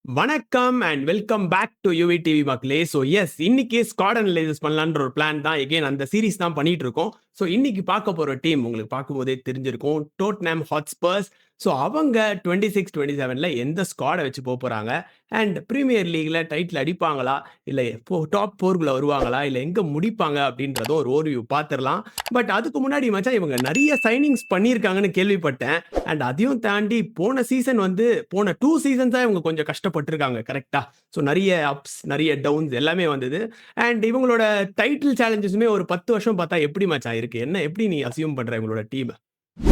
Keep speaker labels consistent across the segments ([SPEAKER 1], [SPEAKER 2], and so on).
[SPEAKER 1] வணக்கம் and welcome back to UV TV மக்களே. So yes, இன்னைக்கு ஸ்குவாட் அனலைசிஸ் பண்ணலான்ற ஒரு பிளான் தான். எகைன் அந்த சீரிஸ் தான் பண்ணிட்டு இருக்கோம். ஸோ இன்னைக்கு பார்க்க போற டீம் உங்களுக்கு பார்க்கும்போதே தெரிஞ்சிருக்கும், டோட்னம் ஹாட்ஸ்பர்ஸ். ஸோ அவங்க 26, 27ல எந்த ஸ்குவாட வச்சு போறாங்க அண்ட் பிரீமியர் லீக்ல டைட்டில் அடிப்பாங்களா, இல்லை டாப் 4குள்ள வருவாங்களா, இல்லை எங்க முடிப்பாங்க அப்படின்றத ஒரு ஓவர்வியூ பார்த்துடலாம். பட் அதுக்கு முன்னாடி மச்சான், இவங்க நிறைய சைனிங்ஸ் பண்ணியிருக்காங்கன்னு கேள்விப்பட்டேன். அண்ட் அதையும் தாண்டி போன சீசன் போன 2 சீசன்ஸா இவங்க கொஞ்சம் கஷ்டப்பட்டிருக்காங்க கரெக்ட்டா? ஸோ நெறைய அப்ஸ், நெறைய டவுன்ஸ் எல்லாமே வந்தது. அண்ட் இவங்களோட டைட்டில் சேலஞ்சஸுமே ஒரு 10 வருஷம் பார்த்தா எப்படி மச்சான் இருக்கு? எப்படி நீ அஸ்யூம் பண்ற இவங்களோட டீம?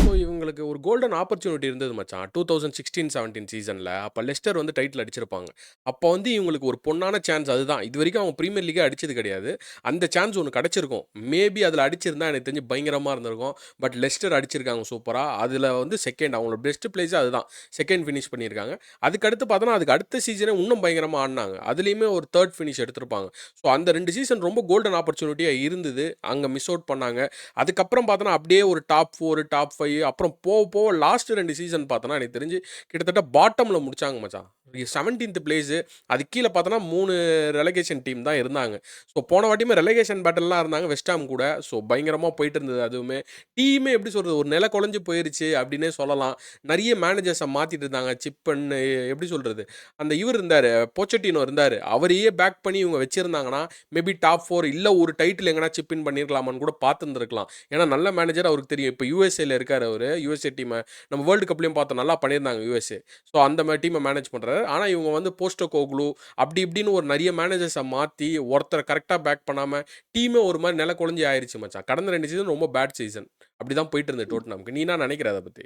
[SPEAKER 2] ஸோ இவங்களுக்கு ஒரு கோல்டன் ஆப்பர்ச்சுனிட்டி இருந்தது மச்சான். 2016-17 சீசன்ல. அப்ப லெஸ்டர் வந்து டைட்டில் அடிச்சிருப்பாங்க. அப்போ வந்து இவங்களுக்கு ஒரு பொன்னான சான்ஸ் அதுதான். இதுவரைக்கும் அவங்க பிரீமியர் லீக்கே அடிச்சது கிடையாது. அந்த சான்ஸ் ஒண்ணு கிடைச்சிருக்கும். மேபி அதில அடிச்சிருந்தா எனக்கு தெரிஞ்சு பயங்கரமா இருந்திருக்கும். பட் லெஸ்டர் அடிச்சிருக்காங்க சூப்பரா. அதில வந்து செகண்ட் அவங்களோட பெஸ்ட் பிளேஸே அதுதான். செகண்ட் ஃபினிஷ் பண்ணியிருக்காங்க. அதுக்கு பார்த்தோன்னா, அதுக்கு அடுத்த சீசனே இன்னும் பயங்கரமா ஆடுனாங்க. அதுலயுமே ஒரு 3 ஃபினிஷ் எடுத்திருப்பாங்க. ஸோ அந்த 2 சீசன் ரொம்ப கோல்டன் ஆப்பர்ச்சுனிட்டியா இருந்தது. அங்க மிஸ் அவுட் பண்ணாங்க. அதுக்கப்புறம் பார்த்தோன்னா, அப்படியே ஒரு டாப் 4, டாப் 5 அப்புறம் போக போக லாஸ்ட் 2 சீசன் பார்த்தோன்னா, எனக்கு தெரிஞ்சு கிட்டத்தட்ட பாட்டம்ல முடிச்சாங்க மச்சான். 17த் பிளேஸு. அதுக்கு கீழ பார்த்தோன்னா 3 ரெலகேஷன் டீம் தான் இருந்தாங்க. ஸோ போன வாட்டியுமே ரெலகேஷன் பேட்டில்லாம் இருந்தாங்க வெஸ்ட் ஹாம் கூட. ஸோ பயங்கரமா போயிட்டு இருந்தது அதுவுமே. டீமே எப்படி சொல்றது, ஒரு நிலை குலைஞ்சு போயிருச்சு அப்படின்னே சொல்லலாம். நெறைய மேனேஜர்ஸ மாத்திட்டு இருந்தாங்க. சிப்பன்னு எப்படி சொல்றது, அந்த இவர் இருந்தாரு, போச்சட்டினோ இருந்தாரு. அவரையே பேக் பண்ணி இவங்க வச்சிருந்தாங்கன்னா, மேபி டாப் 4 இல்ல ஒரு டைட்டில் எங்கனா சிப் இன் பண்ணியிருக்கலாமான்னு கூட பார்த்துருந்துருக்கலாம். ஏன்னா நல்ல மேனேஜர், அவருக்கு தெரியும். இப்போ யுஎஸ்ஏல இருக்காரு அவரு. யுஎஸ்ஏ டீம நம்ம வேர்ல்டு கப்லயும் பார்த்தோம், நல்லா பண்ணியிருந்தாங்க யுஎஸ்ஏ. ஸோ அந்த மாரி டீம மேனேஜ் பண்றாரு. ஆனா இவங்க வந்து போஸ்டோகோக்லு அப்படி இப்படின்னு ஒரு நெறைய மேனேஜர்ஸ மாத்தி ஒருத்தர கரெக்ட்டா பேக் பண்ணாம டீமே ஒரு மாரி நிலை குலைஞ்சு ஆயிருச்சு மச்சான். கடந்த 2 சீசன் ரொம்ப பேட் சீசன். அப்படிதான் போயிட்டு இருந்தது டோட்டனம்க்கு. நீ என்ன நினைக்கிற அத பத்தி?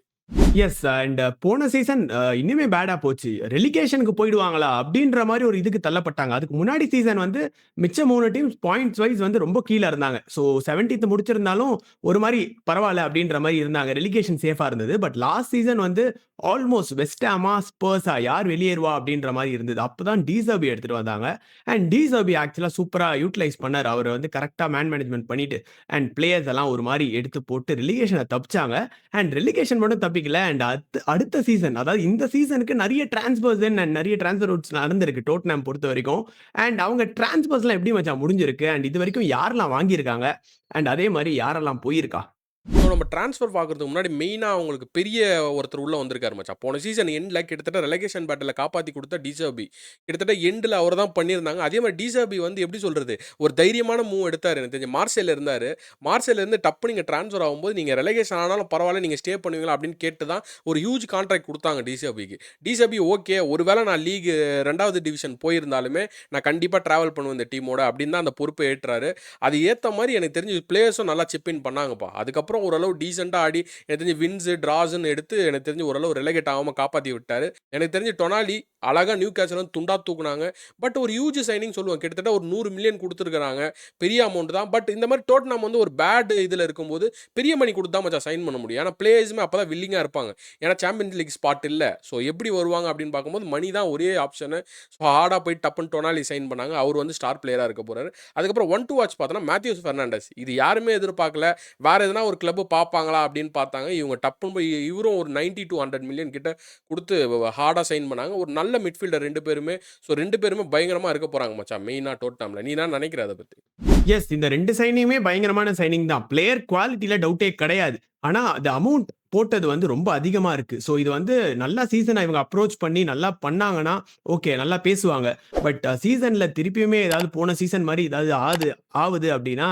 [SPEAKER 1] எஸ். அண்ட் போன சீசன் இன்னுமே பேடா போச்சு. ரெலிகேஷனுக்கு போயிடுவாங்களா அப்படின்ற மாரி ஒரு இதுக்கு தள்ளப்பட்டாங்க. அதுக்கு முன்னாடி சீசன் மிச்ச 3 டீம்ஸ் பாயிண்ட்ஸ் வைஸ் ரொம்ப கீழ இருந்தாங்க. ஸோ 17த் முடிச்சிருந்தாலும் ஒரு மாரி பரவால்ல அப்படின்ற மாரி இருந்தாங்க. ரெலிகேஷன் சேஃபா இருந்தது. But last season almost West ஹாமா, ஸ்பர்ஸா யார் வெளியேறுவா அப்படின்ற மாரி இருந்தது. அப்பதான் டி சர்பி எடுத்துட்டு வந்தாங்க. அண்ட் டி சர்பி ஆக்சுவலா சூப்பரா யூட்டிலைஸ் பண்ணாரு. அவரு கரெக்ட்டா மேனேஜ்மென்ட் பண்ணிட்டு அண்ட் பிளேயர்ஸ் எல்லாம் ஒரு மாரி எடுத்து போட்டு ரெலிகேஷன தப்பிச்சாங்க. அண்ட் ரெலிகேஷன் மட்டும் தப்பிக்கல. அண்ட் அடுத்த சீசன், அதாவது இந்த சீசனுக்கு நிறைய டிரான்ஸ்ஃபர்ஸ் அண்ட் நிறைய டிரான்ஸ்ஃபர் ரூட்ஸ் நடந்திருக்கு டோட்னம் பொறுத்தவரைக்கும். அண்ட் அவங்க டிரான்ஸ்ஃபர்ஸ்லாம் எப்படி மச்சான் முடிஞ்சிருக்கு? அண்ட் இதுவரைக்கும் யாரெல்லாம் வாங்கியிருக்காங்க? அண்ட் அதே மாரி யாரெல்லாம் போயிருக்கா?
[SPEAKER 2] ஸோ நம்ம ட்ரான்ஸ்ஃபர் பார்க்கறதுக்கு முன்னாடி மெயினா அவங்களுக்கு பெரிய ஒருத்தர் உள்ள வந்திருக்காரு மச்சான். போன சீசன் எண்ட்ல கிட்டத்தட்ட ரெலகேஷன் பேட்டில காப்பாத்தி குடுத்த டிசர்பி. கிட்டத்தட்ட எண்ட்ல அவர தான் பண்ணியிருந்தாங்க. அதே மாரி டிசர்பி வந்து எப்படி சொல்றது, ஒரு தைரியமான மூவ் எடுத்தாரு. எனக்கு தெரிஞ்சு மார்சேல்ல இருந்தாரு. மார்சேல்ல இருந்து டப்புன்னு இங்க ட்ரான்ஸ்ஃபர் ஆகும்போது, நீங்க ரெலகேஷன் ஆனாலும் பரவால்ல, நீங்க ஸ்டே பண்ணுவீங்களா அப்படின்னு கேட்டு தான் ஒரு ஹியூஜ் கான்ட்ராக்ட் குடுத்தாங்க டிசர்பிக்கு. டிசர்பி ஓகே, ஒருவேளை நான் லீக் 2வது டிவிஷன் போயிருந்தாலுமே நான் கண்டிப்பா டிராவல் பண்ணுவேன் இந்த டீமோட அப்படின்னு தான் அந்த பொறுப்பை ஏற்றாரு. அது ஏத்த மாரி எனக்கு தெரிஞ்சு பிளேயர்ஸும் நல்லா சிப் இன் பண்ணாங்கப்பா. அதுக்கப்புறம் ஓரளவு டீசென்ட்டா ஆடி எனக்கு தெரிஞ்சு வின்ஸ், டிராஸ்ன்னு எடுத்து எனக்கு தெரிஞ்சு ஓரளவு ரெலகேட் ஆகாம காப்பாத்தி விட்டாரு. எனக்கு தெரிஞ்சு டொனாலி அழகா நியூ கேஸ்ல துண்டா தூக்குனாங்க. பட் ஒரு ஹியூஜ் சைனிங் சொல்லுவேன். கிட்டத்தட்ட ஒரு 100 மில்லியன் குடுத்துருக்காங்க. பெரிய அமௌண்ட் தான். பட் இந்த மாரி டோட்டனம் ஒரு பேட் இதுல இருக்கும்போது பெரிய மணி குடுத்து தான் மச்சான் சைன் பண்ண முடியும். ஏன்னா பிளேயர்ஸுமே அப்பதான் வில்லிங்கா இருப்பாங்க. ஏன்னா சாம்பியன்ஸ் லீக் ஸ்பாட் இல்ல. ஸோ எப்படி வருவாங்க அப்படின்னு பார்க்கும்போது மணி தான் ஒரே ஆப்ஷனு. ஸோ ஹார்டா போய் டப்புன்னு டொனாலி சைன் பண்ணாங்க. அவர் ஸ்டார் பிளேயரா இருக்க போறாரு. அதுக்கப்புறம் 1 டூ வாட்ச் பார்த்தோன்னா மேத்யூஸ் பெர்னாண்டஸ். இது யாருமே எதிர்பார்க்கல. வேற எதனா ஒரு கிளப் பார்ப்பாங்களா அப்படின்னு பார்த்தாங்க. இவங்க டப்புன்னு போய் இவரும் ஒரு 90 to 100 மில்லியன் கிட்ட குடுத்து ஹார்டா சைன் பண்ணாங்க. ஒரு நல்ல மிட்ஃபீல்டர் 2 பேருமே. ஸோ 2 பேருமே பயங்கரமா இருக்க போறாங்க மச்சான். மெயினா டோட்டனம்ல. நீ என்ன நினைக்கிற அத பத்தி?
[SPEAKER 1] எஸ். இந்த 2 சைனிங்குமே பயங்கரமான சைனிங் தான். பிளேயர் குவாலிட்டில டவுட்டே கிடையாது. ஆனா அது அமௌண்ட் போட்டது ரொம்ப அதிகமா இருக்கு. ஸோ இது நல்லா சீசன இவங்க அப்ரோச் பண்ணி நல்லா பண்ணாங்கன்னா, ஓகே நல்லா பேசுவாங்க. பட் சீசன்ல திருப்பியுமே ஏதாவது போன சீசன் மாரி ஏதாவது ஆவுது அப்டின்னா,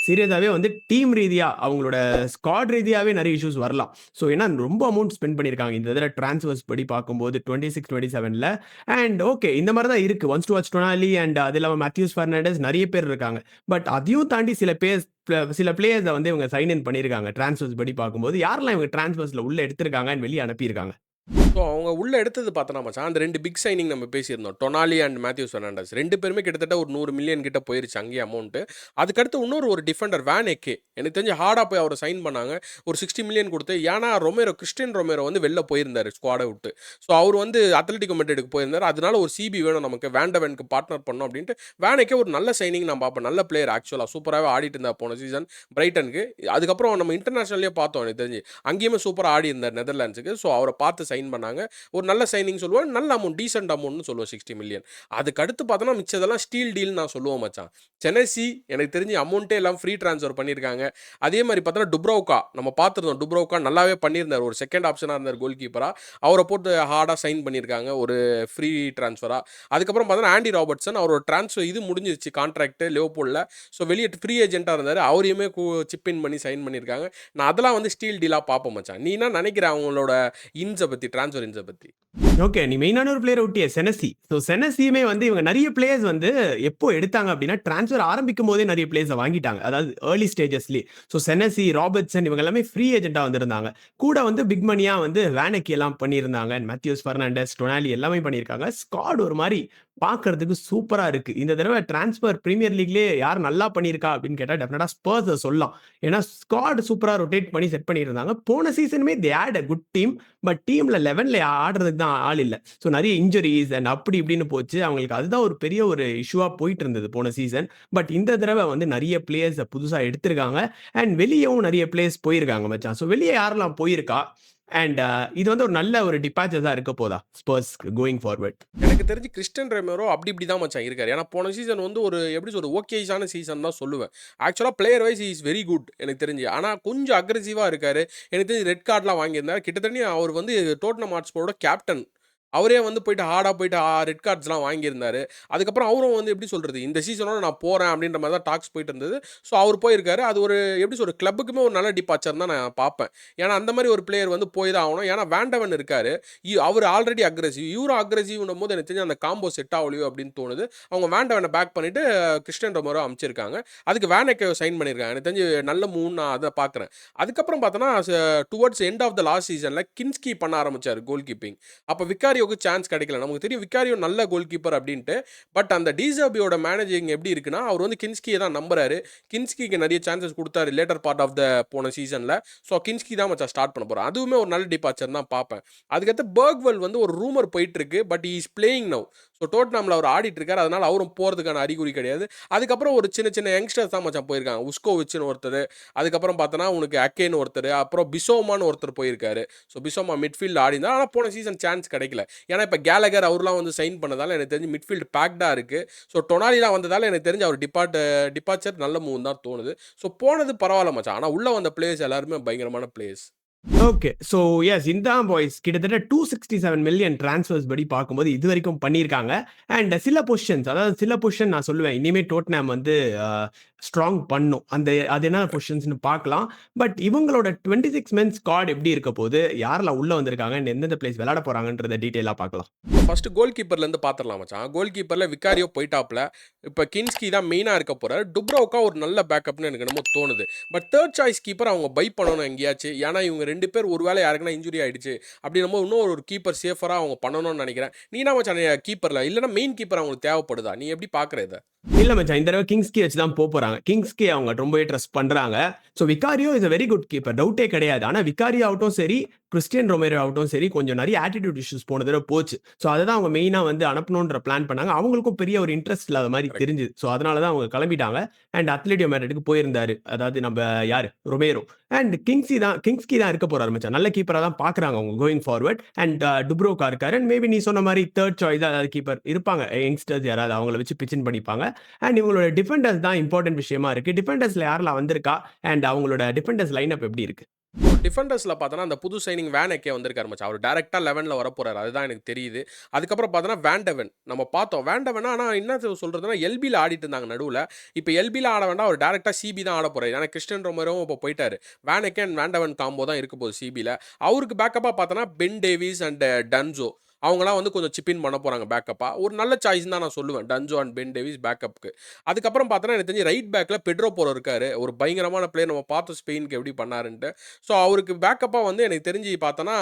[SPEAKER 1] சீரியஸாவே டீம் ரீதியா அவங்களோட ஸ்குவாட் ரீதியாவே நெறைய இஷ்யூஸ் வரலாம். ஸோ ஏன்னா ரொம்ப அமௌண்ட் ஸ்பெண்ட் பண்ணியிருக்காங்க. இந்த தடவ டிரான்ஸ்ஃபர்ஸ் படி பார்க்கும்போது 26, 27ல. அண்ட் ஓகே, இந்த மாரி தான் இருக்கு. ஒன்ஸ் டூ வாட்ச் டொனாலி அண்ட் அது இல்லாம மேத்யூஸ் பெர்னாண்டஸ் நெறைய பேர் இருக்காங்க. பட் அதையும் தாண்டி சில பிளேயர்ஸ இவங்க சைன் இன் பண்ணியிருக்காங்க. டிரான்ஸ்ஃபர்ஸ் படி பார்க்கும்போது யாரெல்லாம் இவங்க டிரான்ஸ்ஃபர்ஸ்ல உள்ள எடுத்திருக்காங்க அண்ட் வெளிய அனுப்பியிருக்காங்க.
[SPEAKER 2] ஸோ அவங்க உள்ள எடுத்தது பார்த்தோன்னா மச்சான், அந்த 2 பிக் சைனிங் நம்ம பேசியிருந்தோம். டொனாலி அண்ட் மேத்யூஸ் பெர்னாண்டஸ் 2 பேருமே கிட்டத்தட்ட ஒரு 100 மில்லியன் கிட்ட போயிருச்சு அங்கேயே அமௌண்ட்டு. அதுக்கடுத்து இன்னொரு ஒரு டிஃபெண்டர் வேன் எக்கே. எனக்கு தெரிஞ்சு ஹார்டா போய் அவர சைன் பண்ணாங்க. ஒரு 60 மில்லியன் குடுத்து. ஏன்னா கிறிஸ்டியன் ரொமேரோ வெளில போயிருந்தாரு ஸ்குவாட விட்டு. ஸோ அவரு அத்லெட்டிகோ மேட்ரிடுக்கு போயிருந்தாரு. அதனால ஒரு சிபி வேணும் நமக்கு. வேன் ட வென்க்கு பார்ட்னர் பண்ணணும் அப்படின்ட்டு வேன் எக்கே ஒரு நல்ல சைனிங் நான் பார்ப்பேன். நல்ல பிளேயர் ஆக்சுவலா. சூப்பராவே ஆடிட்டு இருந்தார் போன சீசன் பிரைட்டனுக்கு. அதுக்கப்புறம் நம்ம இன்டர்நேஷனல்லயே பார்த்தோம் எனக்கு தெரிஞ்சு. அங்கேயுமே சூப்பரா ஆடி இருந்தார் நெதர்லாண்ட்ஸுக்கு. ஸோ அவர பார்த்து சைன் பண்ணாங்க. பண்ணாங்க. ஒரு நல்ல சைனிங் சொல்லுவேன். நல்ல அமௌண்ட், டீசென்ட் அமௌண்ட்னு சொல்லுவேன் 60 மில்லியன். அதுக்கு அடுத்து பார்த்தோன்னா, மிச்சதெல்லாம் ஸ்டீல் டீல்னு நான் சொல்லுவேன் மச்சான். செனசி எனக்கு தெரிஞ்சு அமௌண்ட்டே எல்லாம் ஃப்ரீ ட்ரான்ஸ்ஃபர் பண்ணியிருக்காங்க. அதே மாரி பார்த்தோன்னா, டுப்ரோவ்கா நம்ம பார்த்துருந்தோம். டுப்ரோவ்கா நல்லாவே பண்ணியிருந்தாரு. ஒரு செகண்ட் ஆப்ஷனா இருந்தார் கோல் கீப்பரா. அவர போட்டு ஹார்டா சைன் பண்ணியிருக்காங்க. ஒரு ஃப்ரீ ட்ரான்ஸ்ஃபரா. அதுக்கப்புறம் பார்த்தோன்னா, ஆண்டி ராபர்ட்சன் அவரோட ட்ரான்ஸ்ஃபர் இது முடிஞ்சிருச்சு கான்ட்ராக்ட் லிவர்பூல்ல. ஸோ வெளியே ஃப்ரீ ஏஜென்ட்டா இருந்தாரு. அவரையுமே சிப் இன் பண்ணி சைன் பண்ணியிருக்காங்க. நான் அதெல்லாம் வந்து ஸ்டீல் டீலா பார்ப்பேன் மச்சான். நீ என்ன நினைக்கிற அவங்களோட இன்ஸ பத்தி, ட்ரான்ஸ்ஃபர் இன்ஸ பத்தி?
[SPEAKER 1] ஓகே. நீ மெயினான ஒரு பிளேயர விட்டியே செனசி. ஸோ செனசியுமே வந்து இவங்க நெறைய பிளேயர்ஸ் வந்து எப்போ எடுத்தாங்க அப்டின்னா, ட்ரான்ஸ்ஃபர் ஆரம்பிக்கும்போதே நெறைய பிளேயர்ஸ வாங்கிட்டாங்க. அதாவது ஏர்லி ஸ்டேஜஸ்லயே. ஸோ செனசி, ராபர்ட்சன் இவங்க எல்லாமே ஃப்ரீ ஏஜென்ட்டா வந்திருந்தாங்க. கூட வந்து பிக் மனியா வந்து வேனக்கி எல்லாம் பண்ணியிருந்தாங்க. மேத்யூஸ் பெர்னாண்டஸ், டொனாலி எல்லாமே பண்ணியிருக்காங்க. ஸ்குவாட் ஒரு மாரி பார்க்கறதுக்கு சூப்பரா இருக்கு. இந்த தடவ ட்ரான்ஸ்ஃபர் பிரீமியர் லீக்லயே யார் நல்லா பண்ணியிருக்கா அப்டின்னு கேட்டா டெஃபினட்டா ஸ்பர்ஸ சொல்லலாம். ஏன்னா ஸ்குவாட் சூப்பரா ரொட்டேட் பண்ணி செட் பண்ணியிருந்தாங்க. போன சீசனுமே they had a good team. But டீம்ல 11ல ஆடுறதுக்கு தான் ஆள் இல்ல. ஸோ நெறைய இன்ஜுரீஸ் அண்ட் அப்படி இப்படின்னு போச்சு. அவங்களுக்கு அதுதான் ஒரு பெரிய ஒரு இஷ்யூவா போயிட்டு இருந்தது போன சீசன். பட் இந்த தடவ வந்து நெறைய பிளேயர்ஸ புதுசா எடுத்திருக்காங்க. அண்ட் வெளியவும் நெறைய பிளேயர்ஸ் போயிருக்காங்க மச்சான். ஸோ வெளிய யாரெல்லாம் போயிருக்கா? அண்ட் இது வந்து ஒரு நல்ல ஒரு டிபார்ச்சர்ஸா இருக்க போதா ஸ்பர்ஸ்க்கு கோயிங் ஃபார்வர்ட்?
[SPEAKER 2] எனக்கு தெரிஞ்சு கிறிஸ்டியன் ரெமேரோ அப்படி இப்படி தான் மச்சான் இருக்காரு. ஏன்னா போன சீசன் வந்து ஒரு எப்படி சொல்றது, ஓகேஸான சீசன் தான் சொல்லுவேன். Actually player wise is very good எனக்கு தெரிஞ்சு. ஆனா கொஞ்சம் அக்ரெசிவா இருக்காரு. எனக்கு தெரிஞ்சு ரெட் கார்ட்லாம் வாங்கியிருந்தாரு. கிட்டத்தட்ட அவர் வந்து டோட்டனம் ஹாட்ஸ்பரோட கேப்டன். அவரே வந்து போயிட்டு ஹார்டா போயிட்டு ரெட் கார்ட்ஸ்லாம் வாங்கியிருந்தாரு. அதுக்கப்புறம் அவரும் வந்து எப்படி சொல்றது, இந்த சீசனோட நான் போறேன் அப்படின்ற மாதிரி தான் டாக்ஸ் போயிட்டு இருந்தது. ஸோ அவர் போயிருக்காரு. அது ஒரு எப்படி சொல்றது, கிளப்புக்குமே ஒரு நல்ல டிபார்ச்சர் தான் நான் பார்ப்பேன். ஏன்னா அந்த மாதிரி ஒரு பிளேயர் வந்து போய் தான் ஆகணும். ஏன்னா வேண்டவன் இருக்காரு. அவர் ஆல்ரெடி அக்ரெசிவ். இவரும் அக்ரெசிவ்னும் போது எனக்கு தெரிஞ்சு அந்த காம்போ செட் ஆகலையோ அப்படின்னு தோணுது. அவங்க வேண்டவனை பேக் பண்ணிட்டு கிறிஸ்டியன் ரொமேரோ அனுப்பிச்சிருக்காங்க. அதுக்கு வேனக்கை சைன் பண்ணியிருக்காங்க. எனக்கு தெரிஞ்சு நல்ல மூவ் நான் அதை பார்க்குறேன். அதுக்கப்புறம் பார்த்தோன்னா towards end of the last சீசனில் கின்ஸ்கி பண்ண ஆரம்பிச்சார் கோல் கீப்பிங். அப்போ விக்காரியோக்கு சான்ஸ் கிடைக்கல. நமக்கு தெரியும் விக்காரியோ நல்ல கோல் கீப்பர் அப்படின்ட்டு. பட் அந்த டிசர்பியோட மேனேஜிங் எப்படி இருக்குன்னா, அவர் வந்து கின்ஸ்கியை தான் நம்புறாரு. கின்ஸ்கிக்கு நிறைய சான்சஸ் கொடுத்தாரு லேட்டர் பார்ட் ஆஃப் த போன சீசனில். ஸோ கின்ஸ்கி தான் மச்சான் ஸ்டார்ட் பண்ண போகிறார். அதுவுமே ஒரு நல்ல டிபார்ச்சர் தான் பார்ப்பேன். அதுக்கடுத்து பர்க்வெல் வந்து ஒரு ரூமர் போயிட்டு இருக்கு. But is playing now. So டோட்னாமில் அவர் ஆடிட்டு இருக்காரு. அதனால அவரும் போகிறதுக்கான அறிகுறி கிடையாது. அதுக்கப்புறம் ஒரு சின்ன சின்ன யங்ஸ்டர்ஸ் தான் மச்சான் போயிருக்காங்க. உஸ்கோவிச்னு ஒருத்தர், அதுக்கப்புறம் பார்த்தோன்னா உனக்கு அக்கேன்னு ஒருத்தர், அப்புறம் பிசோமான்னு ஒருத்தர் போயிருக்காரு. ஸோ பிசோமா மிட்ஃபீல்டு ஆடி இருந்தார். ஆனால் போன சீசன் சான்ஸ் கிடைக்கல. ஏன்னா இப்போ கேலகர் அவர்லாம் வந்து சைன் பண்ணதால எனக்கு தெரிஞ்சு மிட்ஃபீல்டு பேக்டாக இருக்குது. ஸோ டொனாலிலாம் வந்ததால் எனக்கு தெரிஞ்சு அவர் டிபார்ச்சர் நல்ல மூவ் தான் தோணுது. ஸோ போனது பரவாயில்ல மச்சான். ஆனால் உள்ளே வந்த பிளேயர்ஸ் எல்லாருமே பயங்கரமான பிளேயர்ஸ்.
[SPEAKER 1] ஓகே. ஸோ எஸ் இதான் பாய்ஸ் கிட்டத்தட்ட 267 மில்லியன் ட்ரான்ஸ்ஃபர்ஸ் படி பார்க்கும்போது இதுவரைக்கும் பண்ணியிருக்காங்க. அண்ட் சில பொசிஷன்ஸ் அதாவது சில பொசிஷன் நான் சொல்லுவேன். இனிமே டோட்ன்ஹாம் வந்து ஸ்ட்ராங் பண்ணும். அது என்ன பொசிஷன்ஸ்னு பார்க்கலாம். பட் இவங்களோட 26 மென் ஸ்குவாட் எப்படி இருக்க போது? யாரெல்லாம் உள்ள வந்திருக்காங்க? and எந்தெந்த பிளேஸ் விளையாட போறாங்கன்றத டீட்டெயிலா பார்க்கலாம்.
[SPEAKER 2] ஃபர்ஸ்ட் கோல் கீப்பர்லேருந்து பார்த்துடலாம் மச்சான். கோல் கீப்பரில் விக்காரியோ போயிட்டாப்ல. இப்போ கின்ஸ்கி தான் மெயினாக இருக்க போகிறார். டுப்ரோவ்கா ஒரு நல்ல பேக்கப்னு எனக்கு என்னமோ தோணுது. பட் தேர்ட் சாய்ஸ் கீப்பர் அவங்க பை பண்ணணும் எங்கேயாச்சும். ஏன்னா இவங்க 2 பேர் ஒரு வேளை யாருக்குன்னா இன்ஜுரி ஆயிடுச்சு அப்படின்னும் போது இன்னும் ஒரு கீப்பர் சேஃபராக அவங்க பண்ணணும்னு நினைக்கிறேன். நீ என்ன மச்சான் கீப்பரில் இல்லைன்னா மெயின் கீப்பர் அவங்களுக்கு தேவைப்படுதா? நீ எப்படி பார்க்குற இதை?
[SPEAKER 1] இல்ல மச்சான். இந்த தடவ கிங்ஸ்கி வச்சு தான் போறாங்க. கிங்ஸ்கி அவங்க ரொம்பவே ட்ரஸ்ட் பண்றாங்க. So விக்காரியோ is a very good keeper. டவுட்டே கிடையாது. ஆனா விக்காரியோ ஆகட்டும் சரி, கிறிஸ்டியன் ரொமேரோ ஆகட்டும் சரி, கொஞ்சம் நிறைய ஆட்டிட்யூட் இஷ்யூஸ் போன தடவ போச்சு. ஸோ அததான் அவங்க மெயினா வந்து அனுப்பணுன்ற பிளான் பண்ணாங்க. அவங்களுக்கும் பெரிய ஒரு இன்ட்ரெஸ்ட் இல்லாத மாதிரி
[SPEAKER 2] கரெக்ட்.
[SPEAKER 1] தெரிஞ்சுது. ஸோ அதனால தான் அவங்க கிளம்பிட்டாங்க. அண்ட் அத்லெட்டிகோ மேட்ரிட்க்கு போயிருந்தாரு. அதாவது நம்ம யாரு? ரொமேரோ. அண்ட் கிங்ஸ்கி தான் இருக்க போறாரு மச்சான். நல்ல கீப்பரா தான் பார்க்குறாங்க அவங்க கோயிங் ஃபார்வர்ட். அண்ட் டுப்ரோவ்கா இருக்காரு. அண்ட் மேபி நீ சொன்ன மாதிரி தேர்ட் சாய்ஸ் அதாவது கீப்பர் இருப்பாங்க. யங்ஸ்டர்ஸ் யாராவது அவங்கள வச்சு பிச்சின் பண்ணிப்பாங்க. அண்ட் இவங்களோட டிஃபெண்டர்ஸ் தான் இம்பார்ட்டன்ட் விஷயமா இருக்கு. டிஃபெண்டர்ஸ்ல யாரெல்லாம் வந்திருக்கா? அண்ட் அவங்களோட டிஃபெண்டர்ஸ் லைனப் எப்படி இருக்கு?
[SPEAKER 2] டிஃபெண்டர்ஸில் பார்த்தோன்னா அந்த புது சைனிங் வேனக்கே வந்திருக்காரு மச்சான். அவர் டேரெக்டாக 11ல் வரப்போறாரு. அதுதான் எனக்கு தெரியுது. அதுக்கப்புறம் பார்த்தோன்னா வேண்டவன் நம்ம பார்த்தோம். வேண்டவன் ஆனால் என்ன சொல்றதுன்னா எல்பியில் ஆடிட்டு இருந்தாங்க நடுவில். இப்போ எல்பியில் ஆட வேண்டாம். அவர் டேரெக்டாக சிபி தான் ஆட போறாரு. ஏன்னா கிறிஸ்டியன் ரொமேரோவும் இப்போ போயிட்டாரு. வேனக்கே அண்ட் வேண்டவன் காம்போ தான் இருக்க போகுது சிபியில். அவருக்கு பேக்கப்பாக பார்த்தோன்னா பென் டேவிஸ் அண்ட் டன்சோ அவங்களாம் வந்து கொஞ்சம் சிப்பின் பண்ண போகிறாங்க பேக்கப்பாக. ஒரு நல்ல சாய்ஸ் தான் நான் சொல்லுவேன் டன்ஜோ அண்ட் பென் டேவிஸ் பேக்கப்புக்கு. அதுக்கப்புறம் பார்த்தோன்னா எனக்கு தெரிஞ்சு ரைட் பேக்கில் பெட்ரோ போரோ இருக்காரு. ஒரு பயங்கரமான பிளேயர். நம்ம பார்த்தோம் ஸ்பெயினுக்கு எப்படி பண்ணாருன்ட்டு. ஸோ அவருக்கு பேக்கப்பாக வந்து எனக்கு தெரிஞ்சு பார்த்தோன்னா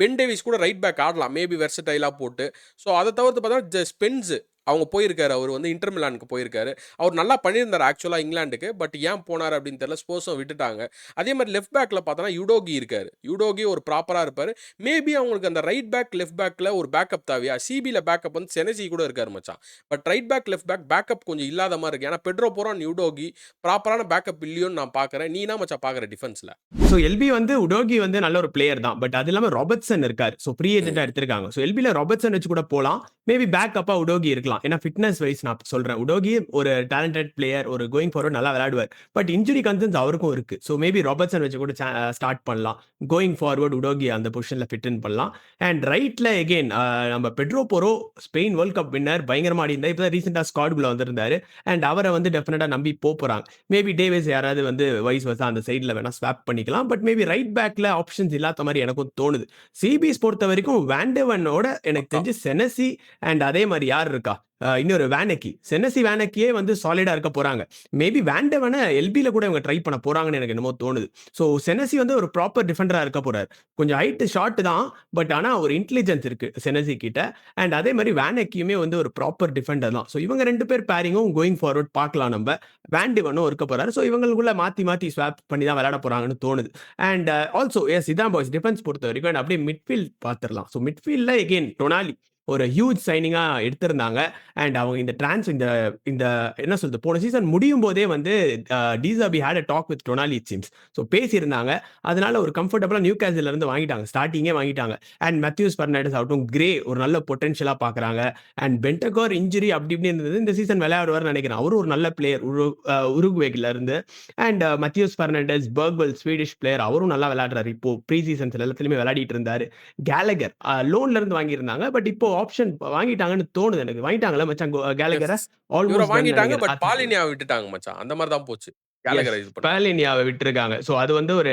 [SPEAKER 2] பென் டேவிஸ் கூட ரைட் பேக் ஆடலாம். மேபி வெர்சடைலாக போட்டு. ஸோ அதை தவிர்த்து பார்த்தா ஸ்பென்ஸு அவங்க போயிருக்காரு. அவர் வந்து இன்டர் மிலானுக்கு போயிருக்காரு. அவர் நல்லா பண்ணியிருந்தாரு ஆக்சுவலா இங்கிலாந்துக்கு. பட் ஏன் போனாரு அப்படின்னு தெரியல. ஸ்போர்ட்ஸும் விட்டுட்டாங்க. அதே மாரி லெஃப்ட் பேக்ல பார்த்தோம்னா யுடோகி இருக்காரு. யுடோகி ஒரு ப்ராப்பரா இருப்பாரு. மேபி அவங்களுக்கு அந்த ரைட் பேக், லெஃப்ட் பேக்ல ஒரு பேக்கப் தேவையா? சிபில பேக்கப் வந்து செனசி கூட இருக்காரு மச்சான். But right back, left backup கொஞ்சம் இல்லாத மாரி இருக்கு. ஏன்னா பெட்ரோ போரோ, யுடோகி ப்ராப்பரான பேக்கப் இல்லையோன்னு நான் பார்க்குறேன். நீ என்ன மச்சான் பார்க்குற டிஃபென்ஸ்ல?
[SPEAKER 1] ஸோ எல்பி வந்து உடோகி வந்து நல்ல ஒரு பிளேயர் தான். பட் அது இல்லாம ராபர்ட்சன் இருக்காரு. ஸோ ஃப்ரீ ஏஜென்ட்டா எடுத்திருக்காங்க. ஸோ எல்பில ராபர்ட்சன் வச்சு கூட போலாம். மேபி பேக்கப்பா உடோகி இருக்கலாம். ஏன்னா ஃபிட்னஸ் வைஸ் நான் சொல்றேன். உடோகி ஒரு டேலண்டட் பிளேயர். ஒரு கோயிங் ஃபார்வர்ட் நல்லா விளையாடுவார். பட் இன்ஜுரி கன்சர்ன்ஸ் அவருக்கும் இருக்கு. ஸோ மேபி ராபர்ட்சன் வச்சு கூட ஸ்டார்ட் பண்ணலாம். கோயிங் ஃபார்வர்ட் உடோகி அந்த பொசிஷன்ல ஃபிட் இன் பண்ணலாம். அண்ட் ரைட்ல எகைன் நம்ம பெட்ரோ போரோ ஸ்பெயின் வேர்ல்ட் கப் வின்னர் பயங்கரமா ஆடி இருந்தார். இப்போ தான் ரீசெண்டா ஸ்குவாட்குள்ள வந்திருந்தாரு. அண்ட் அவரை வந்து டெஃபினட்டா நம்பி போறாங்க. மேபி டேவிஸ் யாராவது வந்து வைஸ் வர்சா அந்த சைடுல வேணா ஸ்வாப் பண்ணிக்கலாம். பட் மேபி ரைட் பேக்ல ஆப்ஷன்ஸ் இல்லாத மாதிரி எனக்கும் தோணுது. சிபிஎஸ் பொறுத்த வரைக்கும் வேண்டவனோட எனக்கு
[SPEAKER 2] பக்கா.
[SPEAKER 1] தெரிஞ்சு செனசி அண்ட் அதே மாதிரி யார் இருக்கா? இன்னொரு வேனக்கி. செனசி வேனக்கியே வந்து சாலிடா இருக்க போறாங்க. மேபி வேண்டவன எல்பில கூட இவங்க ட்ரை பண்ண போறாங்கன்னு எனக்கு என்னமோ தோணுது. ஸோ செனசி வந்து ஒரு ப்ராப்பர் டிஃபெண்டரா இருக்க போறாரு. கொஞ்சம் ஹைட் ஷார்ட் தான். பட் ஆனா ஒரு இன்டெலிஜென்ஸ் இருக்கு செனசி கிட்ட. அண்ட் அதே மாதிரி வேனக்கியுமே வந்து ஒரு ப்ராப்பர் டிஃபெண்டர் தான். ஸோ இவங்க 2 பேர் பேரிங்கும் கோயிங் ஃபார்வர்ட் பார்க்கலாம் நம்ப. வேண்டிவனும் இருக்க போறாரு. ஸோ இவங்களுக்குள்ள மாத்தி மாத்தி ஸ்வாப் பண்ணி தான் விளையாட போறாங்கன்னு தோணுது. அண்ட் ஆல்சோ எஸ் இதான் பாய்ஸ் டிஃபென்ஸ் பொறுத்த வரைக்கும் அப்படியே மிட்ஃபீல்ட் பார்த்துரலாம். ஸோ மிட்ஃபீல்ட்ல எகைன் டொனாலி ஒரு ஹியூஜ் சைனிங்கா எடுத்திருந்தாங்க. அண்ட் அவங்க இந்த இந்த என்ன சொல்றது போன சீசன் முடியும் போதே வந்து டிசாபி had a talk with Tonali it seems. So பேசியிருந்தாங்க. அதனால ஒரு கம்ஃபர்டபுளா நியூ கேசல்ல இருந்து வாங்கிட்டாங்க. ஸ்டார்டிங்கே வாங்கிட்டாங்க. அண்ட் மேத்யூஸ் பெர்னாண்டஸ் ஆகட்டும் கிரே ஒரு நல்ல பொட்டன்ஷியலா பார்க்குறாங்க. அண்ட் பென்டகோர் இன்ஜுரி அப்படி இப்படி இருந்தது. இந்த சீசன் விளையாடுவார்னு நினைக்கிறேன். அவரும் ஒரு நல்ல பிளேயர் உருகுவேல இருந்து. And Matheus Fernandes பர்க்வெல் Swedish player அவரும் நல்லா விளையாடுறாரு. இப்போ ப்ரீ சீசன்ஸ் எல்லாத்துலயுமே விளையாடிட்டு இருந்தாரு. கேலகர் லோன்ல இருந்து வாங்கியிருந்தாங்க. பட் இப்போ ஆப்ஷன் வாங்கிட்டாங்கன்னு தோணுது எனக்கு. வாங்கிட்டாங்கல்ல மச்சான் கேலகர?
[SPEAKER 2] எஸ். இவர
[SPEAKER 1] ஆல்மோஸ்ட் டன்
[SPEAKER 2] வாங்கிட்டாங்க.
[SPEAKER 1] நினைக்கிறேன்.
[SPEAKER 2] பட் பாலினியாவ விட்டுட்டாங்க மச்சான். அந்த மாரி தான் போச்சு.
[SPEAKER 1] எஸ்.
[SPEAKER 2] கேலகர இது பண்ண.
[SPEAKER 1] பாலினியாவ விட்டுருக்காங்க. ஸோ அது வந்து ஒரு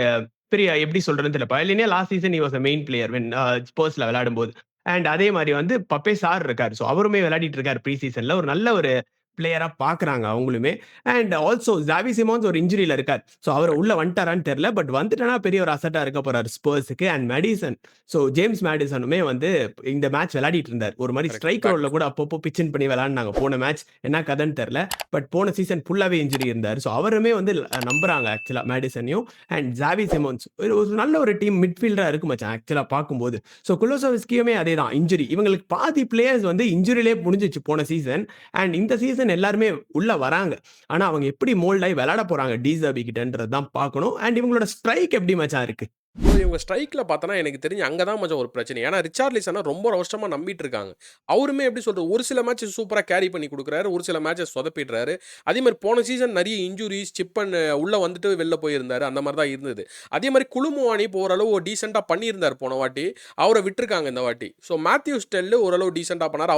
[SPEAKER 1] பெரிய எப்படி சொல்றதுன்னு தெரியல. Palhinha last season he was a main player when ஸ்பர்ஸ்ல விளையாடும்போது. அண்ட் அதே மாரி வந்து பப்பே சார் இருக்காரு. ஸோ அவருமே விளையாடிட்டு இருக்காரு ப்ரீ சீசன்ல. ஒரு நல்ல ஒரு பிளேயரா பார்க்குறாங்க அவங்களுமே. அண்ட் ஆல்சோ ஜாவி சிமோன்ஸ் ஒரு இன்ஜுரியில இருக்கார். ஸோ அவரு உள்ள வந்துட்டாரான்னு தெரியல. பட் வந்துட்டானா பெரிய ஒரு அசெட்டா இருக்க போறாரு ஸ்பர்ஸ்க்கு. அண்ட் மேடிசன் ஸோ ஜேம்ஸ் மேடிசனுமே வந்து இந்த மேட்ச் விளையாடிட்டு இருந்தார். ஒரு மாரி
[SPEAKER 2] கரெக்ட்.
[SPEAKER 1] ஸ்ட்ரைக் ரோல்ல கூட அப்பப்போ பிச் இன் பண்ணி விளையாடுனாங்க போன மேட்ச். என்ன கதைன்னு தெரியல. பட் போன சீசன் ஃபுல்லாவே இன்ஜுரி இருந்தார். ஸோ அவருமே வந்து நம்புறாங்க ஆக்சுவலா மேடிசனையும். அண்ட் ஜாவி சிமோன்ஸ் ஒரு ஒரு நல்ல ஒரு டீம் மிட்ஃபீல்டரா இருக்கு மச்சான் ஆக்சுவலா பார்க்கும்போது. ஸோ குலோசோவிஸ்கியுமே அதேதான் இன்ஜுரி. இவங்களுக்கு பாதி பிளேயர்ஸ் வந்து இன்ஜுரியிலே முடிஞ்சிச்சு போன சீசன். அண்ட் இந்த சீசன் எல்லாருமே உள்ள வராங்க. ஆனா அவங்க எப்படி மோல்ட் ஆகி விளையாட போறாங்க டிசாபி கிட்டன்றது தான் பார்க்கணும். அண்ட் இவங்களோட ஸ்ட்ரைக் எப்படி மச்சான் இருக்கு?
[SPEAKER 2] ப்ரோ இவங்க ஸ்ட்ரைக்ல பார்த்தோன்னா எனக்கு தெரிஞ்சு அங்க தான் மச்சான் ஒரு பிரச்சனை. ஏன்னா ரிச்சார்லிசன ரொம்ப வருஷமா நம்பிட்டு இருக்காங்க. அவருமே எப்படி சொல்றது, ஒரு சில மேட்ச் சூப்பரா கேரி பண்ணி குடுக்குறாரு. ஒரு சில மேட்சஸ் சொதப்பிடுறாரு. அதே மாரி போன சீசன் நெறைய இன்ஜூரிஸ், சிப்பன் உள்ள வந்துட்டு வெளில போயிருந்தாரு. அந்த மாரி தான் இருந்தது. அதே மாரி குலுமுவானி இப்போ ஓரளவு டீசென்ட்டா பண்ணியிருந்தாரு போன வாட்டி. அவர விட்டுருக்காங்க இந்த வாட்டி. ஸோ மேத்யூ ஸ்டெல் ஓரளவு டீசென்ட்டா பண்ணாரு.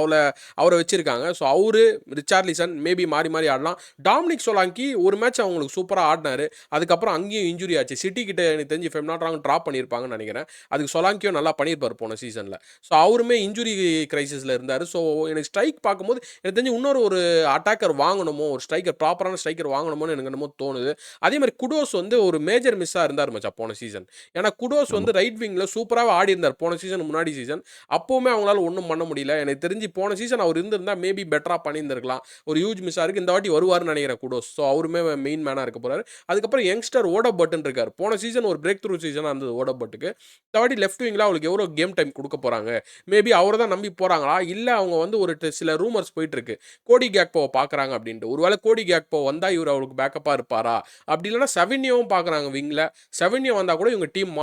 [SPEAKER 2] அவர வச்சிருக்காங்க. ஸோ அவரு, ரிச்சார்லிசன் மேபி மாறி மாறி ஆடலாம். டாமினிக் சோலாங்கி ஒரு மேட்ச் அவங்களுக்கு சூப்பரா ஆடுனாரு. அதுக்கப்புறம் அங்கேயும் இன்ஜூரி ஆச்சு. சிட்டி கிட்ட எனக்கு தெரிஞ்சு if I'm not wrong drop பண்ணியிருப்பாங்கன்னு நினைக்கிறேன். அதுக்கு சொலாங்கியும் நல்லா பண்ணியிருப்பாரு போன சீசன்ல. ஸோ அவருமே இன்ஜுரி கிரைசிஸ்ல இருந்தாரு. ஸோ எனக்கு ஸ்ட்ரைக் பார்க்கும்போது எனக்கு தெரிஞ்சு இன்னொரு ஒரு அட்டாக்கர் வாங்கணுமோ, ஒரு ஸ்ட்ரைக்கர் ப்ராப்பரான ஸ்ட்ரைக்கர் வாங்கணுமோன்னு எனக்கு என்னமோ தோணுது. அதே மாதிரி குடோஸ் வந்து ஒரு மேஜர் மிஸ்ஸா இருந்தார் மச்சான் போன சீசன். ஏன்னா குடோஸ்
[SPEAKER 1] ஆமா.
[SPEAKER 2] வந்து ரைட் விங்ல சூப்பராவே ஆடி இருந்தார் போன சீசன் முன்னாடி சீசன். அப்பவுமே அவங்களால ஒண்ணும் பண்ண முடியல. எனக்கு தெரிஞ்சு போன சீசன் அவர் இருந்திருந்தா மேபி பெட்டரா பண்ணியிருந்திருக்கலாம். ஒரு ஹியூஜ் மிஸ்ஸா இருக்கு. இந்த வாட்டி வருவாருன்னு நினைக்கிறேன் குடோஸ். ஸோ அவருமே மெயின் மேனா இருக்க போறாரு. அதுக்கப்புறம் யங்ஸ்டர் ஓடபட்டன் இருக்காரு. போன சீசன் ஒரு பிரேக் த்ரூ சீசனா இருந்தது ஓடபட்டுக்கு. இந்த வாட்டி லெஃப்ட் விங்ல அவளுக்கு எவ்வளோ கேம் டைம் குடுக்க போறாங்க? மேபி அவர தான் நம்பி போறாங்களா? இல்ல அவங்க வந்து ஒரு சில ரூமர்ஸ் போயிட்டு இருக்கு. கோடி கேக்போவ பார்க்குறாங்க அப்படின்ட்டு. ஒருவேளை கோடி கேக்போ வந்தா இவரு அவருக்கு பேக்கப்பா இருப்பாரா? அப்படி இல்லன்னா செவின்யோவும் பார்க்குறாங்க விங்ல. செவின்யோ வந்தா கூட இவங்க டீம்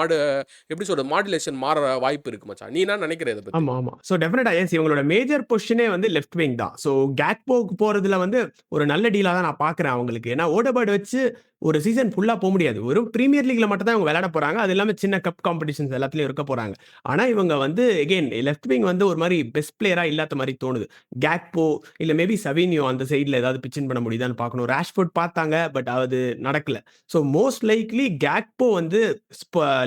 [SPEAKER 2] எப்படி சொல்றது? மாடுலேஷன் மாற வாய்ப்பு இருக்கு மச்சான். நீ என்ன நினைக்கிற இத பத்தி?
[SPEAKER 1] ஆமா, ஆமா. ஸோ டெஃபினட்டா எஸ் இவங்களோட மேஜர் பொசிஷனே வந்து லெஃப்ட் விங் தான். ஸோ கேக்போக்கு போறதுல வந்து ஒரு நல்ல டீலா தான் நான் பார்க்குறேன் அவங்களுக்கு. ஏன்னா ஓடபர்ட் வச்சு ஒரு சீசன் ஃபுல்லா முடியாது. வெறும் பிரீமியர் லீக்ல மட்டும் தான் இவங்க விளையாட போறாங்க. அது இல்லாம சின்ன கப் காம்படிஷன்ஸ் எல்லாத்துலயும் இருக்க போறாங்க. ஆனா இவங்க வந்து எகைன் லெஃப்ட் விங் வந்து ஒரு மாரி பெஸ்ட் பிளேயரா இல்லாத மாரி தோணுது. கேக்போ இல்ல மேபி சவினியோ அந்த சைடுல ஏதாவது பிட்ச் இன் பண்ண முடியுதான்னு பார்க்கணும். ராஷ்ஃபோர்ட் பார்த்தாங்க. பட் அது நடக்கல. ஸோ மோஸ்ட் லைக்லி கேக்போ வந்து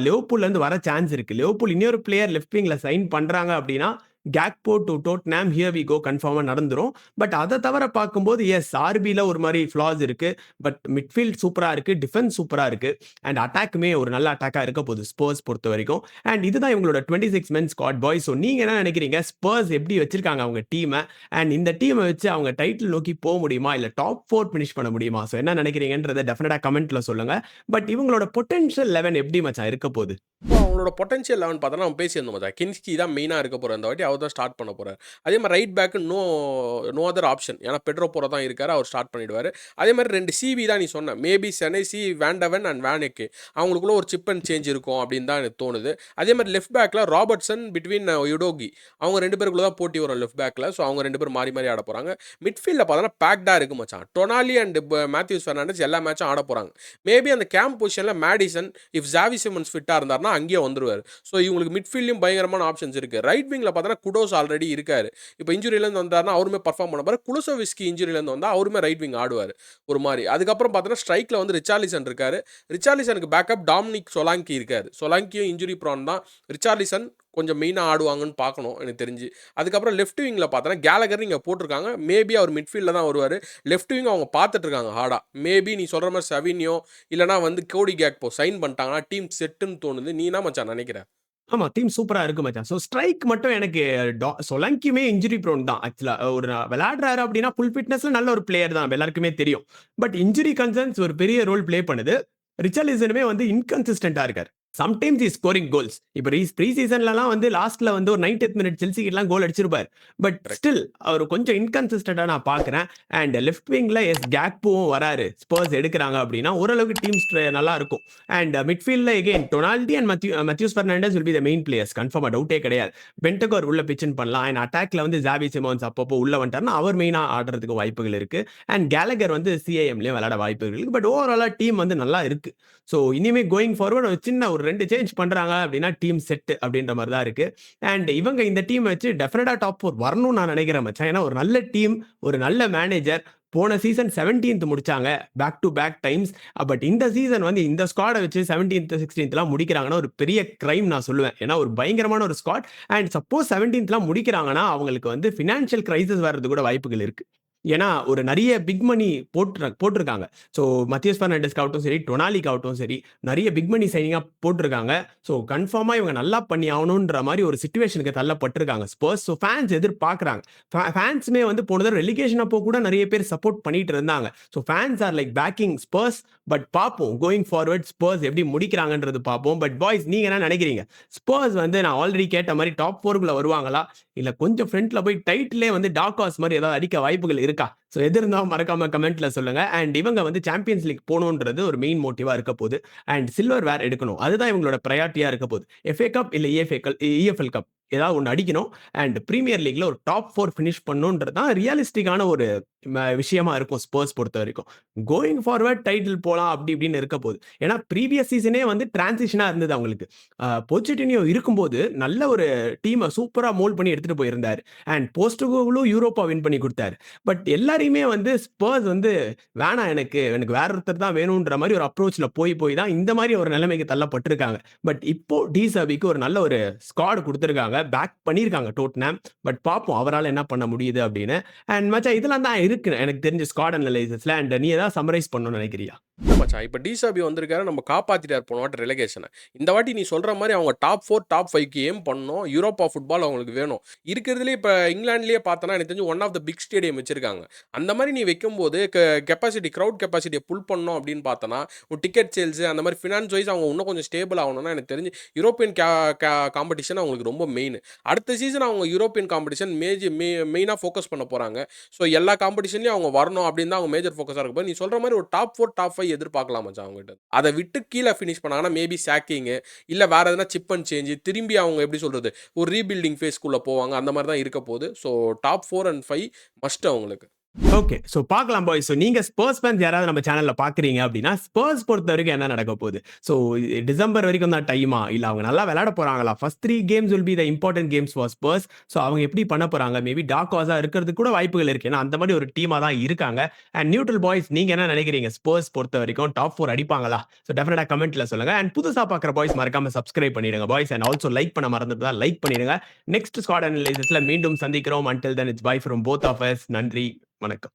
[SPEAKER 1] லிவர்பூல்ல இருந்து வர சான்ஸ் இருக்கு. லிவர்பூல் இன்னொரு பிளேயர் லெஃப்ட் விங்ல சைன் பண்றாங்க அப்படின்னா, Gakpo to Tottenham here we go கன்ஃபார்மா நடந்துரும். பட் அத தவிர பார்க்கும்போது ஆர்பில ஒரு மாரி ஃப்ளாஸ் இருக்கு. பட் மிட்ஃபீல்ட் சூப்பரா இருக்கு. டிஃபென்ஸ் சூப்பரா இருக்கு. அண்ட் அட்டாக்குமே ஒரு நல்ல அட்டாக்கா இருக்க போகுது ஸ்பர்ஸ் பொறுத்தவரைக்கும். அண்ட் இதுதான் இவங்களோட 26 மென் ஸ்குவாட் பாய்ஸ். ஸோ நீங்க என்ன நினைக்கிறீங்க? ஸ்பர்ஸ் எப்படி வச்சிருக்காங்க அவங்க டீம? அண்ட் இந்த டீம வச்சு அவங்க டைட்டில் நோக்கி போ முடியுமா? இல்ல டாப் 4 ஃபினிஷ் பண்ண முடியுமா? ஸோ என்ன நினைக்கிறீங்கன்றத டெஃபினட்டா கமெண்ட்ல சொல்லுங்க. பட் இவங்களோட பொட்டன்ஷியல் 11 எப்படி மச்சான் இருக்க போகுது?
[SPEAKER 2] இப்போ அவங்களோட பொட்டன்ஷியல் லெவன் பார்த்தோன்னா நம்ம பேசியிருந்தோம் மச்சான். கின்ஸ்கி தான் மெயினா இருக்க போறாரு இந்த வாட்டி. அவர் தான் ஸ்டார்ட் பண்ண போறாரு. அதே மாரி right back no other option. ஏன்னா பெட்ரோ போரோ தான் இருக்காரு. அவர் ஸ்டார்ட் பண்ணிடுவாரு. அதே மாரி 2 சிபி தான் நீ சொன்ன. மேபி செனசி, வேண்டவன் அண்ட் வேனெக்கே. அவங்களுக்குள்ள ஒரு சிப் அண்ட் சேஞ்ச் இருக்கும் அப்படின்னு தான் எனக்கு தோணுது. அதே மாரி லெஃப்ட் பேக்ல ராபர்ட்சன் பிட்வீன் யுடோகி. அவங்க 2 பேருக்குள்ள தான் போட்டி வரும் லெஃப்ட் பேக்ல. ஸோ அவங்க 2 பேரும் மாறி மாறி ஆட போறாங்க. மிட்ஃபீல்ட்ல பார்த்தோன்னா பேக்டா இருக்கு மச்சான். டொனாலி அண்ட் மேத்யூஸ் பெர்னாண்டஸ் எல்லா மேட்சும் ஆட போறாங்க. மேபி அந்த கேம்ப் பொசிஷன்ல மேடிசன் இஃப் ஜாவி சிமன்ஸ் ஃபிட்டா இருந்தாருன்னா அங்கேயே வந்துருவாரு. ஸோ இவங்களுக்கு மிட்ஃபீல்ட்லயும் பயங்கரமான ஆப்ஷன்ஸ் இருக்கு. ரைட் விங்ல பார்த்தோன்னா குடோஸ் ஆல்ரெடி இருக்காரு. இப்போ இன்ஜுரியிலேருந்து வந்தாருன்னா அவருமே பர்ஃபார்ம் பண்ண போறாரு. குலுசோவிஸ்கி இன்ஜுரியிலேருந்து வந்தா அவருமே ரைட் விங் ஆடுவார் ஒரு மாதிரி. அதுக்கப்புறம் பார்த்தோன்னா ஸ்ட்ரைக்ல வந்து ரிச்சார்லிசன் இருக்காரு. ரிச்சார்லிசனுக்கு பேக்கப் டாமினிக் சொலாங்கி இருக்காரு. சொலாங்கியும் இன்ஜுரி ப்ரான் தான். ரிச்சார்லிசன் கொஞ்சம் மெயினாக ஆடுவாங்கன்னு பார்க்கணும் எனக்கு தெரிஞ்சு. அதுக்கப்புறம் லெஃப்ட் விங்கில் பார்த்தோன்னா கேலகர் இங்கே போட்டிருக்காங்க. மேபி அவர் மிட்ஃபீல்டில் தான் வருவார். லெஃப்ட் விங் அவங்க பார்த்துட்டு இருக்காங்க ஹார்டா. மேபி நீ சொல்கிற மாதிரி சவினியோ இல்லைனா வந்து கோடி கேக்போ சைன் பண்ணிட்டாங்கன்னா டீம் செட்டுன்னு தோணுது. நீ என்ன மச்சான் நினைக்கிற?
[SPEAKER 1] ஆமா. டீம் சூப்பரா இருக்கு மச்சான். ஸோ ஸ்ட்ரைக் மட்டும் எனக்கு சொலங்கியுமே இன்ஜுரி ப்ரோன் தான் ஆக்சுவலா. விளையாடுறாரு அப்படின்னா ஃபுல் ஃபிட்னஸ்ல நல்ல ஒரு பிளேயர் தான். நம்ம எல்லாருக்குமே தெரியும். பட் இன்ஜுரி கன்சர்ன்ஸ் ஒரு பெரிய ரோல் ப்ளே பண்ணுது. ரிச்சர்லிசனுமே வந்து இன்கன்சிஸ்டன்ட்டா இருக்காரு. Sometimes is scoring goals. இப்ப ப்ரீ சீசன்லலாம் வந்து லாஸ்ட்ல வந்து ஒரு 90த் மினிட் செல்சிக்குலாம் கோல் அடிச்சிருப்பாரு. But
[SPEAKER 2] correct.
[SPEAKER 1] ஸ்டில் அவர் கொஞ்சம் இன்கன்சிஸ்டன்ட்டா நான் பார்க்குறேன். அண்ட் லெஃப்ட் விங்ல கேக்போவும் வராரு. ஸ்பர்ஸ் எடுக்குறாங்க அப்படின்னா ஓரளவுக்கு டீம் நல்லா இருக்கும். அண்ட் மிட்ஃபீல்ட்ல again Tonali and Matheus Fernandes will be the main players. கன்ஃபார்மா டவுட்டே கிடையாது. பென்டகோர் உள்ள பிச்சின் பண்ணலாம். அண்ட் அட்டாக்ல வந்து ஜாவி சிமோன்ஸ் அப்பப்போ உள்ள வந்துட்டாருன்னா அவர் மெயினா ஆடுறதுக்கு வாய்ப்புகள் இருக்கு. அண்ட் கேலகர் வந்து சிஐஎம்லயும் விளையாட வாய்ப்புகள் இருக்கு. பட் ஓவராலா டீம் வந்து நல்லா இருக்கு. ஸோ இனிமே கோயிங் ஃபார்வர்ட் ஒரு சின்ன ஒரு 2 சேஞ்ச் பண்றாங்க அப்படின்னா டீம் செட் அப்படின்ற மாதிரி தான் இருக்கு. அண்ட் இவங்க இந்த டீம் வச்சு டெஃபினட்டா டாப் 4 வரணும்னு நான் நினைக்கிறேன் மச்சான். ஏன்னா ஒரு நல்ல டீம், ஒரு நல்ல மேனேஜர். போன சீசன் 17th முடிச்சாங்க back to back times. But இந்த சீசன் வந்து இந்த ஸ்குவாட வச்சு 17th 16th முடிக்கிறாங்கன்னா ஒரு பெரிய கிரைம் நான் சொல்லுவேன். ஏன்னா ஒரு பயங்கரமான ஒரு ஸ்குவாட். அண்ட் சப்போஸ் 17th முடிக்கிறாங்கன்னா அவங்களுக்கு வந்து ஃபினான்ஷியல் கிரைசிஸ் வர்றது கூட வாய்ப்புகள் இருக்கு. ஏன்னா ஒரு நிறைய பிக் மணி போட்டிருக்காங்க. ஸோ மத்தியஸ் பெர்னாண்டஸ்க்காகட்டும் சரி, டொனாலிக்காகட்டும் சரி, நிறைய பிக் மணி சைனிங்கா போட்டிருக்காங்க. ஸோ கன்ஃபார்மா இவங்க நல்லா பண்ணி ஆகணுன்ற மாதிரி ஒரு சிச்சுவேஷனுக்கு தள்ளப்பட்டிருக்காங்க ஸ்பர்ஸ். ஸோ ஃபேன்ஸ் எதிர்பார்க்குறாங்க. ஃபேன்ஸுமே வந்து போன தடவை ரெலிகேஷன் அப்போ கூட நிறைய பேர் சப்போர்ட் பண்ணிட்டு இருந்தாங்க. So fans are like backing Spurs. But பார்ப்போம் கோயிங் ஃபார்வர்ட் ஸ்பர்ஸ் எப்படி முடிக்கிறாங்கன்றது பார்ப்போம். பட் பாய்ஸ் நீங்க என்ன நினைக்கிறீங்க? ஸ்பர்ஸ் வந்து நான் ஆல்ரெடி கேட்ட மாதிரி டாப் 4க்குள்ள வருவாங்களா? இல்ல கொஞ்சம் ஃப்ரண்ட்ல போய் டைட்டிலே வந்து டார்க் ஹார்ஸ் மாதிரி ஏதாவது அடிக்க வாய்ப்புகள் இருக்கா? ஸோ எது இருந்தாலும் மறக்காம கமெண்ட்ல சொல்லுங்க. அண்ட் இவங்க வந்து சாம்பியன்ஸ் லீக் போகணுன்றது ஒரு மெயின் மோட்டிவா இருக்க போகுது. அண்ட் சில்வர் வேர் எடுக்கணும். அதுதான் இவங்களோட பிரையாரிட்டியா இருக்க போகுது. எஃப்ஏ கப் இல்ல இஎஃப்எல் கப் ஏதாவது ஒண்ணு அடிக்கணும். அண்ட் பிரீமியர் லீக்ல ஒரு டாப் 4 ஃபினிஷ் பண்ணணும்ன்றது தான் ரியலிஸ்டிக்கான ஒரு விஷயமா இருக்கும் ஸ்பர்ஸ் பொறுத்தவரைக்கும். கோயிங் ஃபார்வர்ட் டைட்டில் போலாம் அப்படி இப்படின்னு இருக்க போகுது. ஏன்னா ப்ரீவியஸ் சீசனே வந்து டிரான்சிஷனா இருந்தது அவங்களுக்கு. போச்செட்டினியோ இருக்கும்போது நல்ல ஒரு டீமை சூப்பரா மோல்ட் பண்ணி எடுத்துட்டு போயிருந்தாரு. அண்ட் போஸ்டோகோகுலும் யூரோப்பா வின் பண்ணி கொடுத்தாரு. பட் எல்லாரையுமே வந்து ஸ்பர்ஸ் வந்து வேணாம் எனக்கு வேற ஒருத்தர் தான் வேணும்ன்ற மாதிரி ஒரு அப்ரோச்ல போய் தான் இந்த மாதிரி ஒரு நிலைமைக்கு தள்ளப்பட்டிருக்காங்க. பட் இப்போ டி சபிக்கு ஒரு நல்ல ஒரு ஸ்குவாட் கொடுத்துருக்காங்க. பேக் பண்ணியிருக்காங்க டோட்னாம். பட் பார்ப்போம் அவரால் என்ன பண்ண முடியுது அப்படின்னு. அண்ட் மச்சான் இதெல்லாம் தான் இருக்கு எனக்கு தெரிஞ்ச ஸ்குவாட் அனலைசஸ்ல. அண்ட் நீ ஏதாவது சம்மரைஸ் பண்ணணும்னு நினைக்கிறியா?
[SPEAKER 2] இல்ல மச்சான். இப்ப டிசாபி வந்திருக்காரு. நம்ம காப்பாத்திட்டாரு போன வாட்டி ரெலகேஷன. இந்த வாட்டி நீ சொல்ற மாரி அவங்க டாப் 4, டாப் 5க்கு ஏம் பண்ணணும். யூரோப்பா ஃபுட்பால் அவங்களுக்கு வேணும். இருக்கிறதுலயே இப்ப இங்கிலாந்துலயே பார்த்தனா எனக்கு தெரிஞ்சு one of the big stadium வச்சிருக்காங்க. அந்த மாரி நீ வைக்கும்போது கிரவுட் கெப்பாசிட்டிய புல் பண்ணணும் அப்படின்னு பார்த்தனா, ஒரு டிக்கெட் சேல்ஸ் அந்த மாரி ஃபினான்ஸ் வைஸ் அவங்க இன்னும் கொஞ்சம் ஸ்டேபிள் ஆகணும்னா எனக்கு தெரிஞ்சு யூரோப்பியன் காம்படிஷன் அவங்களுக்கு ரொம்ப மெயின். அடுத்த சீசன் அவங்க யூரோப்பியன் காம்படிஷன் மெயினா ஃபோக்கஸ் பண்ண போறாங்க. ஸோ எல்லா காம்படிஷன்லயும் அவங்க வரணும் அப்படின்னு தான் அவங்க மேஜர் ஃபோக்கஸா இருக்க. நீ சொல்ற மாரி ஒரு டாப் 4, டாப் 5 எதிர்பார்க்கலாம் மச்சான் அவங்ககிட்ட. அதை விட்டு கீழே ஃபினிஷ் பண்ணாங்கன்னா மேபி சாக்கிங் இல்ல வேற எதனா சிப் அண்ட் சேஞ்ச் திரும்பி அவங்க எப்படி சொல்றது ஒரு ரீபில்டிங் ஃபேஸ்க்குள்ள போவாங்க. அந்த மாதிரி தான் இருக்க போகுது. ஸோ டாப் 4 அண்ட் 5 மஸ்ட் அவங்களுக்கு.
[SPEAKER 1] ஓகே. ஸோ பார்க்கலாம் பாய்ஸ். ஸோ நீங்க ஸ்பர்ஸ் ஃபேன்ஸ் யாராவது நம்ம சேனல்ல பார்க்குறீங்க அப்படின்னா, ஸ்பர்ஸ் பொறுத்தவரைக்கும் என்ன நடக்க போகுது? ஸோ டிசம்பர் வரைக்கும் தான் டைமா? இல்ல அவங்க நல்லா விளையாட போறாங்களா? First 3 games will be the important games for spruce. So அவங்க எப்படி பண்ண போறாங்க? மேபி டார்க் ஹார்ஸா இருக்கிறதுக்கு கூட வாய்ப்புகள் இருக்கு. ஏன்னா அந்த மாரி ஒரு டீமா தான் இருக்காங்க. அண்ட் நியூட்ரல் பாய்ஸ் நீங்க என்ன நினைக்கிறீங்க? ஸ்பர்ஸ் பொறுத்தவரைக்கும் டாப் 4 அடிப்பாங்களா? ஸோ டெஃபினட்டா கமெண்ட்ல சொல்லுங்க. அண்ட் புதுசா பார்க்குற பாய்ஸ் மறக்காம சப்ஸ்கிரைப் பண்ணிடுங்க பாய்ஸ். அண்ட் ஆல்சோ லைக் பண்ண மறந்துட்டா லைக் பண்ணிடுங்க. நெக்ஸ்ட் ஸ்குவாட் அனலைசிஸ்ல மீண்டும் சந்திக்கிறோம். Until then it's bye from both of us. நன்றி. வணக்கம்.